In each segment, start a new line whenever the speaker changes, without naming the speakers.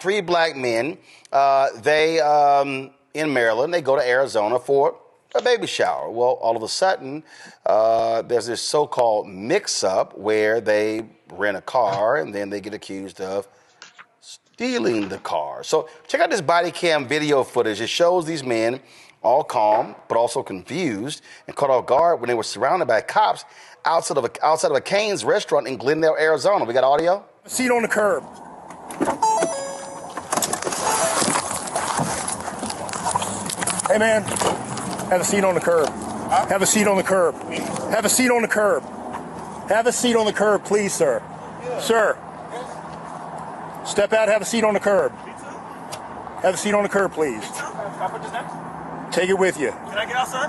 three black men. They in Maryland. They go to Arizona for a baby shower. Well, all of a sudden, there's this so-called mix-up where they rent a car and then they get accused of stealing the car. So check out this body cam video footage. It shows these men all calm but also confused and caught off guard when they were surrounded by cops outside of a Cane's restaurant in Glendale, Arizona. We got audio?
Seat on the curb. Hey, man, have a seat on the curb. Have a seat on the curb. Have a seat on the curb. Have a seat on the curb, please, sir. Sir. Step out, have a seat on the curb. Have a seat on the curb, please. Take it with you.
Can I get out, sir?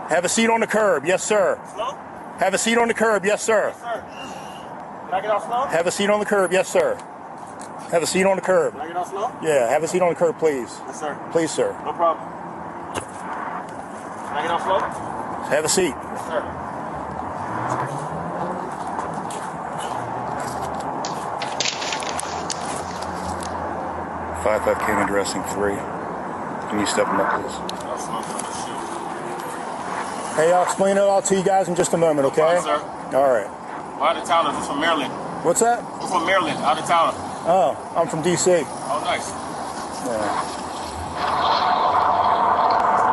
Have a seat on the curb. Yes, sir.
Slow?
Have a seat on the curb. Yes, sir.
Yes, sir. Can I get out slow?
Have a seat on the curb. Yes, sir. Have a seat on the curb.
Can I get out slow?
Yeah, have a seat on the curb, please.
Yes, sir.
Please, sir.
No problem. Can I get out slow?
Have a seat.
Yes, sir.
5-5 came addressing 3. Can you step him up, please? Hey, I'll explain it all to you guys in just a moment, okay?
Fine, sir.
All right.
Well, out of towners. I'm from Maryland.
What's that?
I'm from Maryland, out of town.
Oh, I'm from D.C.
Oh, nice.
Yeah.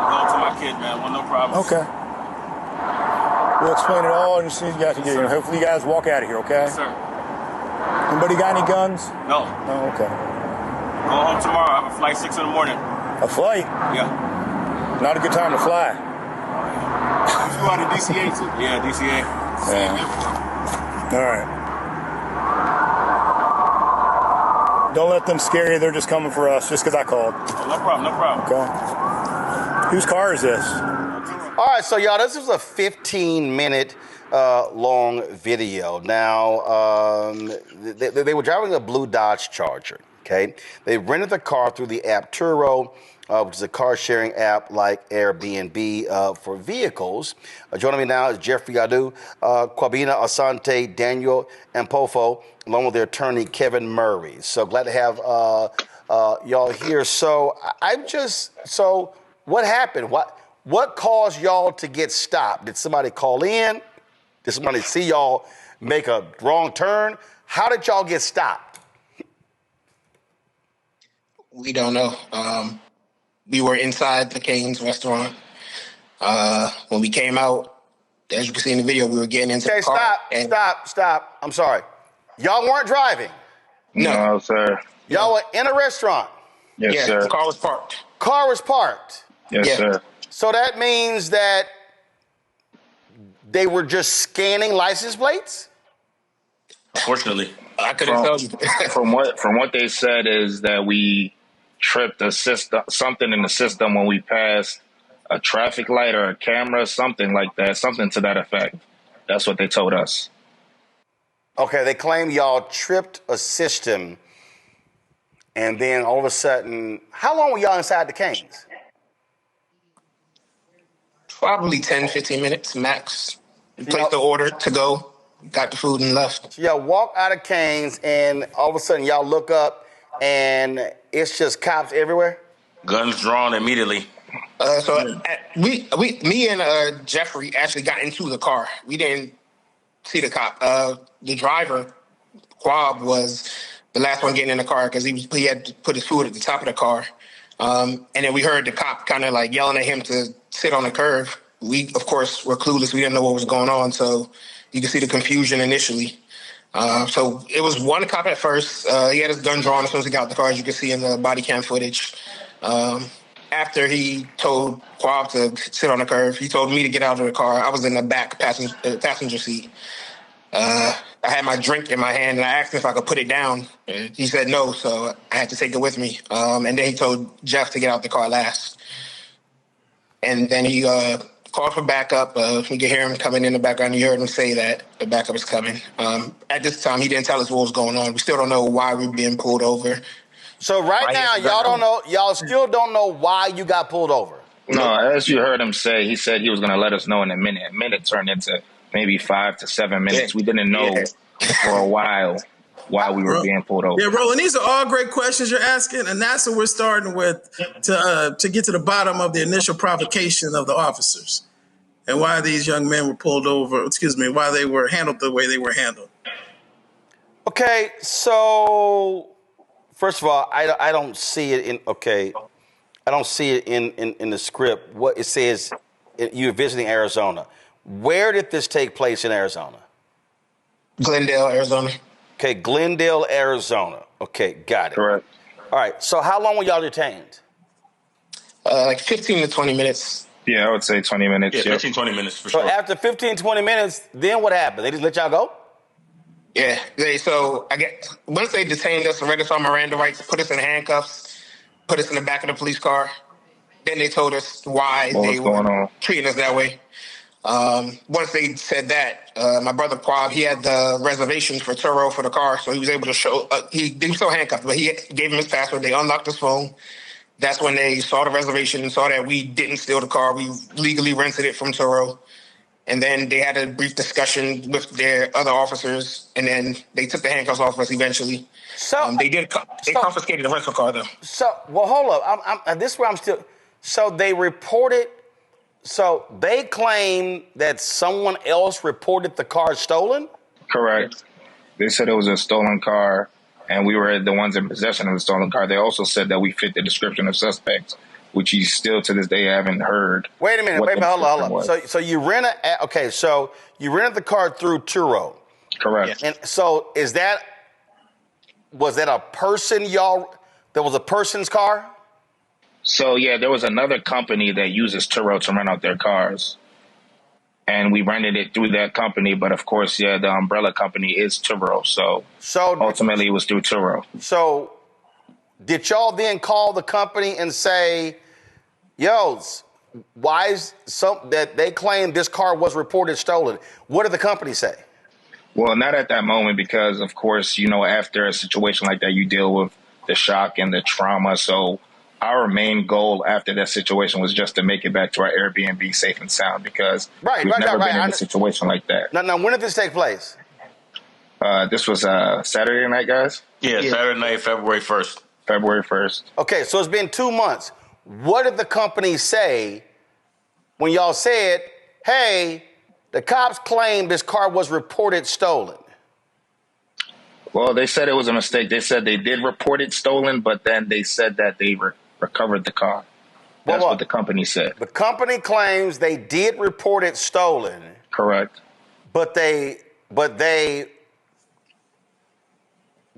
Go to my kid, man. Well, no problem.
Okay. We'll explain it all and see you guys can get here. Hopefully you guys walk out of here, okay?
Yes, sir.
Anybody got any guns?
No.
No, okay.
Go home tomorrow. I have a flight 6 in the morning.
A flight?
Yeah.
Not a good time to fly.
You out of DCA too? Yeah, DCA.
Yeah. All right. Don't let them scare you. They're just coming for us just because I called.
Oh, no problem, no problem.
Okay. Whose car is this?
All right, so y'all, this was a 15-minute long video. Now, they were driving a blue Dodge Charger, okay? They rented the car through the app Turo, which is a car-sharing app like Airbnb for vehicles. Joining me now is Jeffrey Adu, Kwabena Asante, Daniel Ampofo, along with their attorney, Kevin Murray. So glad to have y'all here. So what happened? What caused y'all to get stopped? Did somebody call in? Did somebody see y'all make a wrong turn? How did y'all get stopped?
We don't know. We were inside the Cane's restaurant. When we came out, as you can see in the video, we were getting into the car.
Stop. I'm sorry. Y'all weren't driving?
No, sir.
Y'all were in a restaurant?
Yes, sir.
The car was parked.
Car was parked?
Yes, sir.
So that means that they were just scanning license plates?
Unfortunately.
I couldn't tell you.
From what they said is that we tripped something in the system when we passed a traffic light or a camera, something like that, something to that effect. That's what they told us.
Okay, they claim y'all tripped a system, and then all of a sudden, how long were y'all inside the Cane's?
Probably 10, 15 minutes max. We placed the order to go, got the food and left.
So y'all walk out of Cane's, and all of a sudden y'all look up, and it's just cops everywhere?
Guns drawn immediately.
Me and Jeffrey actually got into the car. We didn't see the cop. The driver, Quab, was the last one getting in the car because he had to put his food at the top of the car. And then we heard the cop kind of like yelling at him to sit on the curb. We, of course, were clueless. We didn't know what was going on. So you can see the confusion initially. So it was one cop at first. He had his gun drawn as soon as he got out the car, as you can see in the body cam footage. After he told Quab to sit on the curb, he told me to get out of the car. I was in the back passenger seat. I had my drink in my hand, and I asked him if I could put it down. He said no, so I had to take it with me. And then he told Jeff to get out the car last. And then he called for backup. You can hear him coming in the background. You heard him say that the backup is coming. At this time, he didn't tell us what was going on. We still don't know why we're being pulled over.
So right now, y'all still don't know why you got pulled over?
No, as you heard him say, he said he was going to let us know in a minute. A minute turned into maybe 5 to 7 minutes. We didn't know for a while. while we were being pulled over.
Yeah, Roland, these are all great questions you're asking, and that's what we're starting with to get to the bottom of the initial provocation of the officers and why these young men were pulled over, why they were handled the way they were handled.
Okay, so first of all, I don't see it in, I don't see it in the script. What it says, you're visiting Arizona. Where did this take place in Arizona?
Glendale, Arizona.
Okay, Glendale, Arizona. Okay, got it.
Correct.
All right, so how long were y'all detained?
Like 15 to 20 minutes.
Yeah, I would say 20 minutes.
Yeah, 15, 20 minutes for
So
sure.
after 15, 20 minutes, then what happened? They just let y'all go?
Yeah, once they detained us and read us our Miranda rights, put us in handcuffs, put us in the back of the police car, then they told us why
What
they
was going
were
on?
treating us that way. Once they said that, my brother Quab, he had the reservations for Turo for the car, so he was able to show. He was still handcuffed, but he gave him his password. They unlocked his phone. That's when they saw the reservation and saw that we didn't steal the car. We legally rented it from Turo. And then they had a brief discussion with their other officers, and then they took the handcuffs off us eventually.
So
They confiscated the rental car, though.
So, well, hold up. This is where I'm still. So they reported. So they claim that someone else reported the car stolen.
Correct. They said it was a stolen car, and we were the ones in possession of the stolen car. They also said that we fit the description of suspects, which you still to this day haven't heard.
Wait a minute, hold up. So you so you rented the car through Turo.
Correct.
And so was that a person that was a person's car?
So yeah, there was another company that uses Turo to rent out their cars. And we rented it through that company, but of course, yeah, the umbrella company is Turo. So ultimately it was through Turo.
So did y'all then call the company and say, yo, why is that they claim this car was reported stolen? What did the company say?
Well, not at that moment, because of course, after a situation like that, you deal with the shock and the trauma. So our main goal after that situation was just to make it back to our Airbnb safe and sound, because we've never been in a situation like that.
Now, when did this take place?
This was Saturday night, guys?
Yeah, Saturday night, February 1st.
February 1st.
Okay, so it's been 2 months. What did the company say when y'all said, hey, the cops claim this car was reported stolen?
Well, they said it was a mistake. They said they did report it stolen, but then they said that they recovered the car. That's what the company said.
The company claims they did report it stolen.
Correct.
But they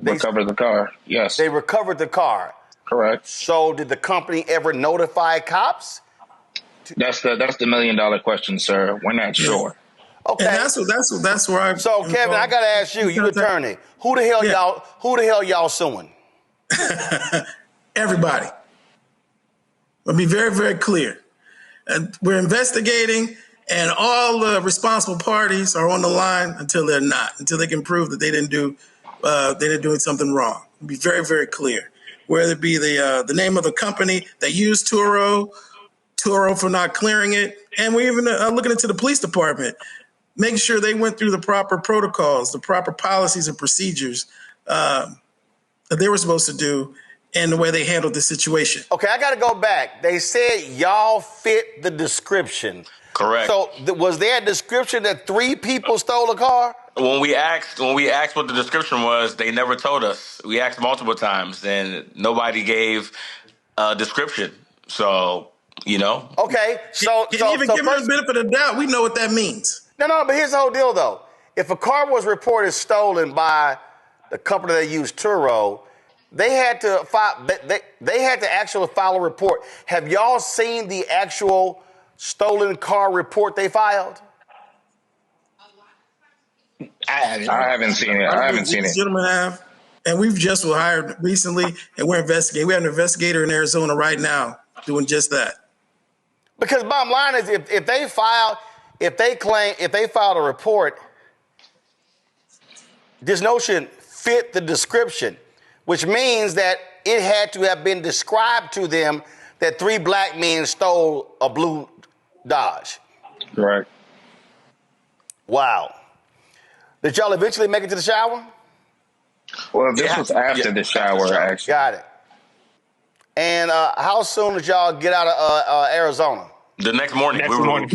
recovered the car. Yes.
They recovered the car.
Correct.
So did the company ever notify cops?
That's the $1 million question, sir. We're not sure.
Okay.
And that's where I.
So Kevin, I gotta ask you attorney, who the hell y'all suing?
Everybody. I'll be very, very clear. We're investigating, and all the responsible parties are on the line until they're not, until they can prove that they didn't do something wrong. I'll be very, very clear. Whether it be the name of the company that used Turo for not clearing it, and we're even looking into the police department, making sure they went through the proper protocols, the proper policies and procedures that they were supposed to do, and the way they handled the situation.
Okay, I got to go back. They said y'all fit the description.
Correct.
So was there a description that 3 people stole a car?
When we asked what the description was, they never told us. We asked multiple times, and nobody gave a description. So,
Okay, so
even give them the benefit of the doubt. We know what that means.
No, but here's the whole deal, though. If a car was reported stolen by the company that used Turo, they had to file. They had to actually file a report. Have y'all seen the actual stolen car report they filed?
I haven't seen it.
These gentlemen have, and we've just hired recently, and we're investigating. We have an investigator in Arizona right now doing just that.
Because bottom line is, if they filed a report, this notion fit the description, which means that it had to have been described to them that 3 black men stole a blue Dodge.
Correct.
Wow. Did y'all eventually make it to the shower?
Well, this was after the shower, actually.
Got it. And how soon did y'all get out of Arizona?
The next morning.
Next morning.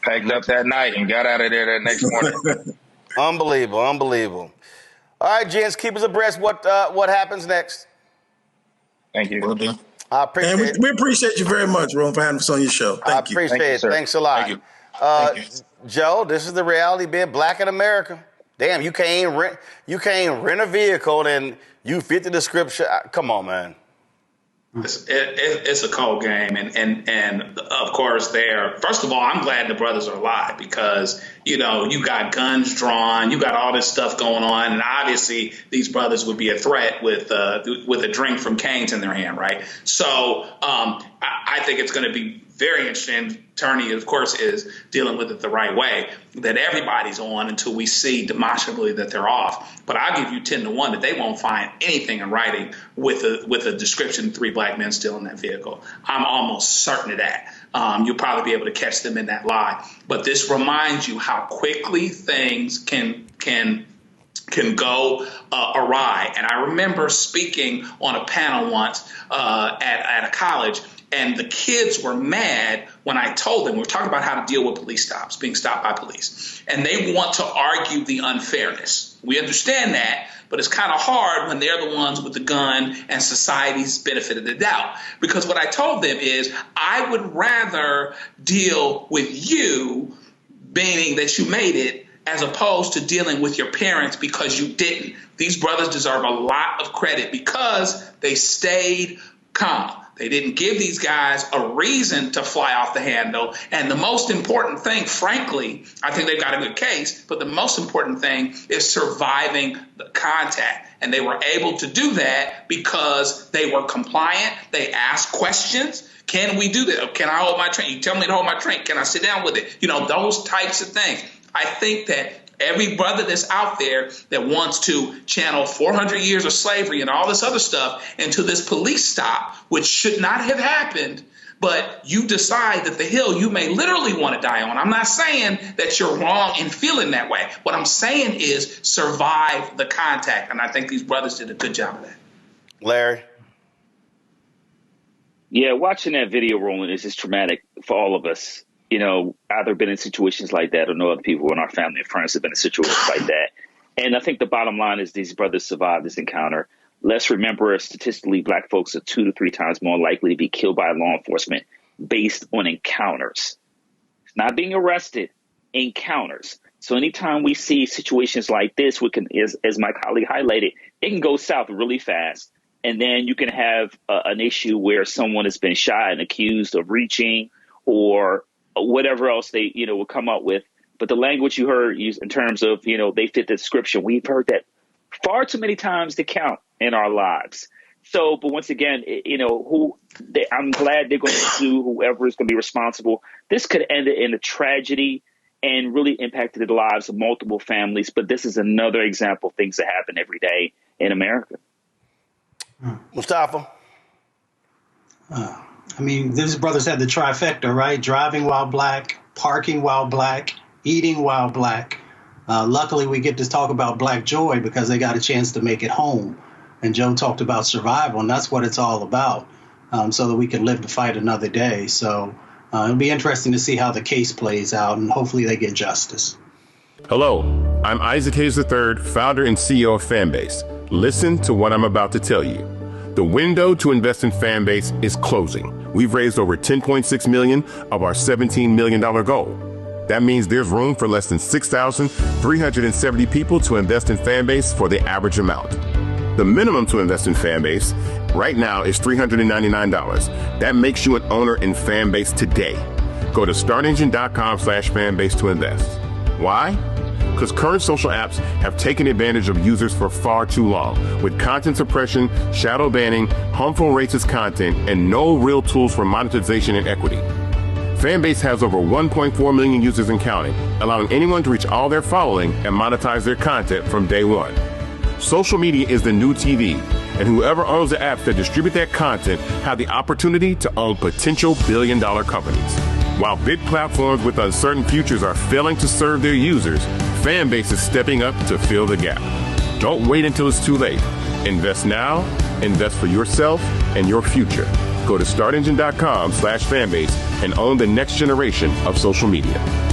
Packed up that night and got out of there that next morning.
Unbelievable. All right, gents, keep us abreast what happens next.
Thank you.
Will do.
I appreciate
And
it.
we appreciate you very much, Roland, for having us on your show. Thank you.
I appreciate it.
sir.
Thanks a lot.
Thank you.
Thank you.
Joe, this is the reality being black in America. Damn, you can't rent a vehicle and you fit the description. Come on, man.
It's a cold game, and of course, first of all, I'm glad the brothers are alive because you got guns drawn, you got all this stuff going on, and obviously these brothers would be a threat with a drink from Cane's in their hand, right? So I think it's going to be very interesting. Attorney, of course, is dealing with it the right way, that everybody's on until we see demonstrably that they're off. But I'll give you 10-1 that they won't find anything in writing with a description, 3 black men still in that vehicle. I'm almost certain of that. You'll probably be able to catch them in that lie. But this reminds you how quickly things can go awry. And I remember speaking on a panel once at a college, and the kids were mad when I told them, we were talking about how to deal with police stops, being stopped by police. And they want to argue the unfairness. We understand that, but it's kind of hard when they're the ones with the gun and society's benefit of the doubt. Because what I told them is, I would rather deal with you, meaning that you made it, as opposed to dealing with your parents because you didn't. These brothers deserve a lot of credit because they stayed calm. They didn't give these guys a reason to fly off the handle. And the most important thing, frankly, I think they've got a good case, but the most important thing is surviving the contact. And they were able to do that because they were compliant. They asked questions. Can we do that? Can I hold my drink? You tell me to hold my drink. Can I sit down with it? Those types of things. I think that every brother that's out there that wants to channel 400 years of slavery and all this other stuff into this police stop, which should not have happened, but you decide that the hill you may literally want to die on. I'm not saying that you're wrong in feeling that way. What I'm saying is survive the contact. And I think these brothers did a good job of that.
Larry?
Yeah, watching that video, Roland, is just traumatic for all of us. Either been in situations like that or know other people in our family and friends have been in situations like that. And I think the bottom line is these brothers survived this encounter. Let's remember, statistically, black folks are 2 to 3 times more likely to be killed by law enforcement based on encounters. It's not being arrested, encounters. So anytime we see situations like this, we can, as my colleague highlighted, it can go south really fast. And then you can have an issue where someone has been shot and accused of reaching or whatever else they, will come up with. But the language you heard used in terms of, they fit the description. We've heard that far too many times to count in our lives. So, but once again, I'm glad they're going to sue whoever is going to be responsible. This could end in a tragedy and really impacted the lives of multiple families. But this is another example of things that happen every day in America.
Mustafa?
These brothers had the trifecta, right? Driving while black, parking while black, eating while black. Luckily, we get to talk about Black joy because they got a chance to make it home. And Joe talked about survival, and that's what it's all about, so that we can live to fight another day. So it'll be interesting to see how the case plays out, and hopefully they get justice.
Hello, I'm Isaac Hayes III, founder and CEO of Fanbase. Listen to what I'm about to tell you. The window to invest in Fanbase is closing. We've raised over $10.6 million of our $17 million goal. That means there's room for less than 6,370 people to invest in Fanbase for the average amount. The minimum to invest in Fanbase right now is $399. That makes you an owner in Fanbase today. Go to startengine.com/fanbase to invest. Why? Because current social apps have taken advantage of users for far too long, with content suppression, shadow banning, harmful racist content, and no real tools for monetization and equity. Fanbase has over 1.4 million users and counting, allowing anyone to reach all their following and monetize their content from day one. Social media is the new TV, and whoever owns the apps that distribute that content have the opportunity to own potential billion-dollar companies. While big platforms with uncertain futures are failing to serve their users, Fanbase is stepping up to fill the gap. Don't wait until it's too late. Invest now, invest for yourself and your future. Go to startengine.com/fanbase and own the next generation of social media.